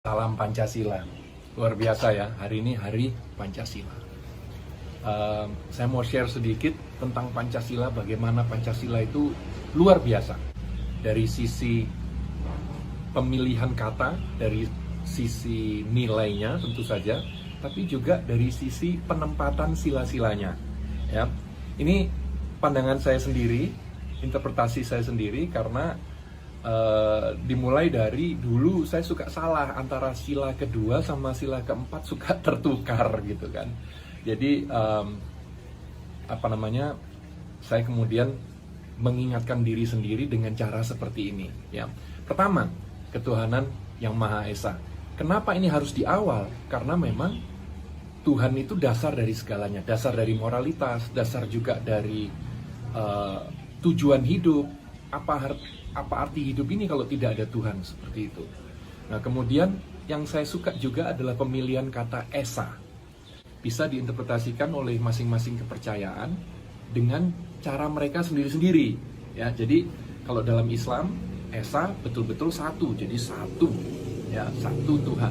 Salam Pancasila. Luar biasa ya, hari ini hari Pancasila. Saya mau share sedikit tentang Pancasila, bagaimana Pancasila itu luar biasa. Dari sisi pemilihan kata, dari sisi nilainya tentu saja, tapi juga dari sisi penempatan sila-silanya. Ya, ini pandangan saya sendiri, interpretasi saya sendiri, karena dimulai dari dulu saya suka salah antara sila kedua sama sila keempat, suka tertukar gitu kan. Jadi saya kemudian mengingatkan diri sendiri dengan cara seperti ini ya. Pertama, ketuhanan yang Maha Esa. Kenapa ini harus di awal? Karena memang Tuhan itu dasar dari segalanya, dasar dari moralitas, dasar juga dari tujuan hidup. Apa arti hidup ini kalau tidak ada Tuhan, seperti itu. Nah, kemudian yang saya suka juga adalah pemilihan kata Esa. Bisa diinterpretasikan oleh masing-masing kepercayaan dengan cara mereka sendiri-sendiri. Ya, jadi kalau dalam Islam, Esa betul-betul satu, jadi satu, ya, satu Tuhan.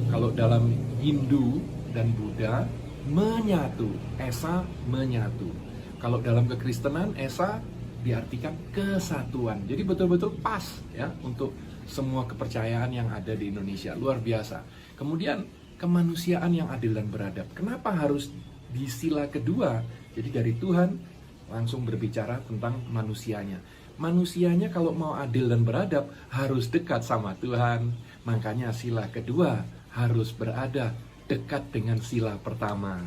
Kalau dalam Hindu dan Buddha, menyatu, Esa menyatu. Kalau dalam kekristenan, Esa diartikan kesatuan. Jadi betul-betul pas ya untuk semua kepercayaan yang ada di Indonesia. Luar biasa. Kemudian kemanusiaan yang adil dan beradab. Kenapa harus di sila kedua? Jadi dari Tuhan langsung berbicara tentang manusianya. Manusianya kalau mau adil dan beradab harus dekat sama Tuhan. Makanya sila kedua harus berada dekat dengan sila pertama.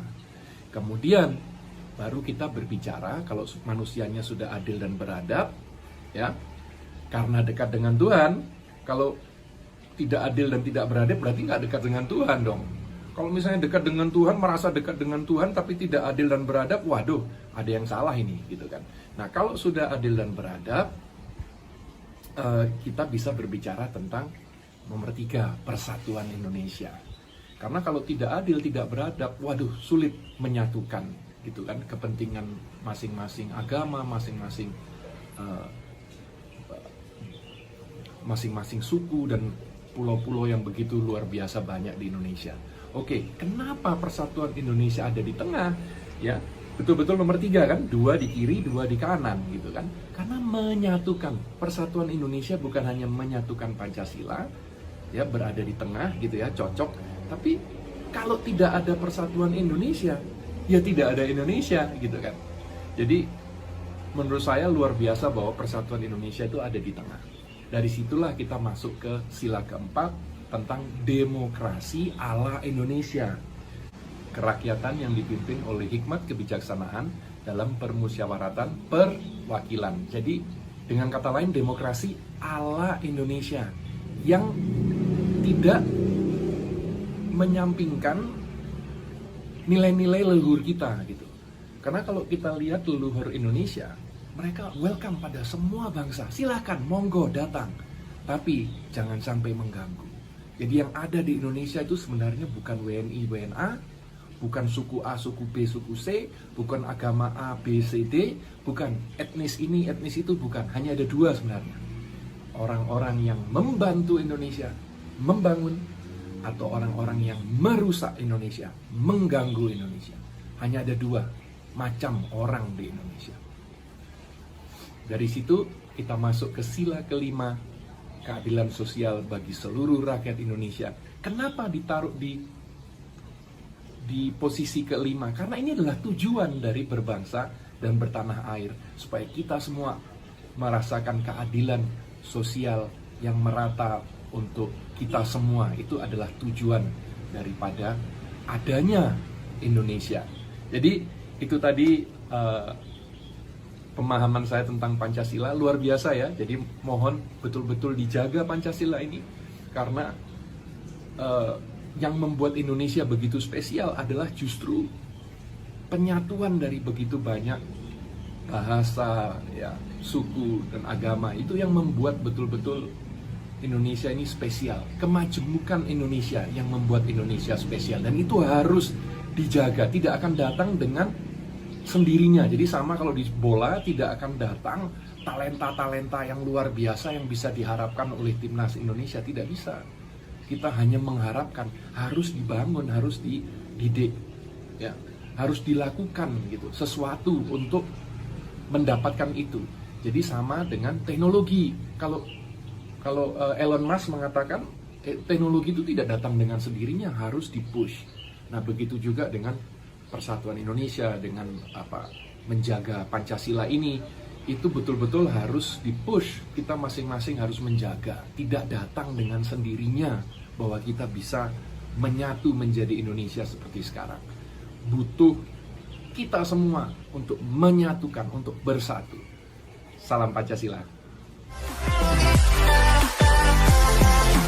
Kemudian baru kita berbicara kalau manusianya sudah adil dan beradab, ya, karena dekat dengan Tuhan. Kalau tidak adil dan tidak beradab berarti nggak dekat dengan Tuhan dong. Kalau misalnya dekat dengan Tuhan, merasa dekat dengan Tuhan tapi tidak adil dan beradab, waduh, ada yang salah ini, gitu kan. Nah, kalau sudah adil dan beradab, kita bisa berbicara tentang nomor 3, persatuan Indonesia. Karena kalau tidak adil, tidak beradab, waduh, sulit menyatukan gitu kan, kepentingan masing-masing agama, masing-masing suku dan pulau-pulau yang begitu luar biasa banyak di Indonesia. Oke, kenapa persatuan Indonesia ada di tengah? Ya, betul-betul nomor 3 kan, 2 di kiri, 2 di kanan gitu kan. Karena menyatukan. Persatuan Indonesia bukan hanya menyatukan Pancasila, ya, berada di tengah gitu ya, cocok. Tapi kalau tidak ada persatuan Indonesia, ya tidak ada Indonesia gitu kan. Jadi menurut saya luar biasa bahwa persatuan Indonesia itu ada di tengah. Dari situlah kita masuk ke sila keempat tentang demokrasi ala Indonesia. Kerakyatan yang dipimpin oleh hikmat kebijaksanaan dalam permusyawaratan perwakilan. Jadi dengan kata lain, demokrasi ala Indonesia yang tidak menyampingkan nilai-nilai leluhur kita gitu. Karena kalau kita lihat leluhur Indonesia, mereka welcome pada semua bangsa. Silakan, monggo datang. Tapi jangan sampai mengganggu. Jadi yang ada di Indonesia itu sebenarnya bukan WNI, WNA, bukan suku A, suku B, suku C, bukan agama A, B, C, D, bukan etnis ini, etnis itu, bukan. Hanya ada 2 sebenarnya. Orang-orang yang membantu Indonesia membangun, atau orang-orang yang merusak Indonesia, mengganggu Indonesia. Hanya ada 2 macam orang di Indonesia. Dari situ kita masuk ke sila kelima, keadilan sosial bagi seluruh rakyat Indonesia. Kenapa ditaruh di posisi kelima? Karena ini adalah tujuan dari berbangsa dan bertanah air, supaya kita semua merasakan keadilan sosial yang merata untuk kita semua. Itu adalah tujuan daripada adanya Indonesia. Jadi itu tadi pemahaman saya tentang Pancasila, luar biasa ya. Jadi mohon betul-betul dijaga Pancasila ini, karena yang membuat Indonesia begitu spesial adalah justru penyatuan dari begitu banyak bahasa, ya, suku dan agama. Itu yang membuat betul-betul Indonesia ini spesial. Kemajemukan Indonesia yang membuat Indonesia spesial, dan itu harus dijaga. Tidak akan datang dengan sendirinya. Jadi sama kalau di bola, tidak akan datang talenta-talenta yang luar biasa yang bisa diharapkan oleh timnas Indonesia. Tidak bisa. kita hanya mengharapkan, harus dibangun, harus dididik, ya, harus dilakukan gitu, sesuatu untuk mendapatkan itu. Jadi sama dengan teknologi. Kalau Elon Musk mengatakan teknologi itu tidak datang dengan sendirinya, harus dipush. Nah, begitu juga dengan persatuan Indonesia, dengan menjaga Pancasila ini, itu betul-betul harus dipush. Kita masing-masing harus menjaga, tidak datang dengan sendirinya bahwa kita bisa menyatu menjadi Indonesia seperti sekarang. Butuh kita semua untuk menyatukan, untuk bersatu. Salam Pancasila.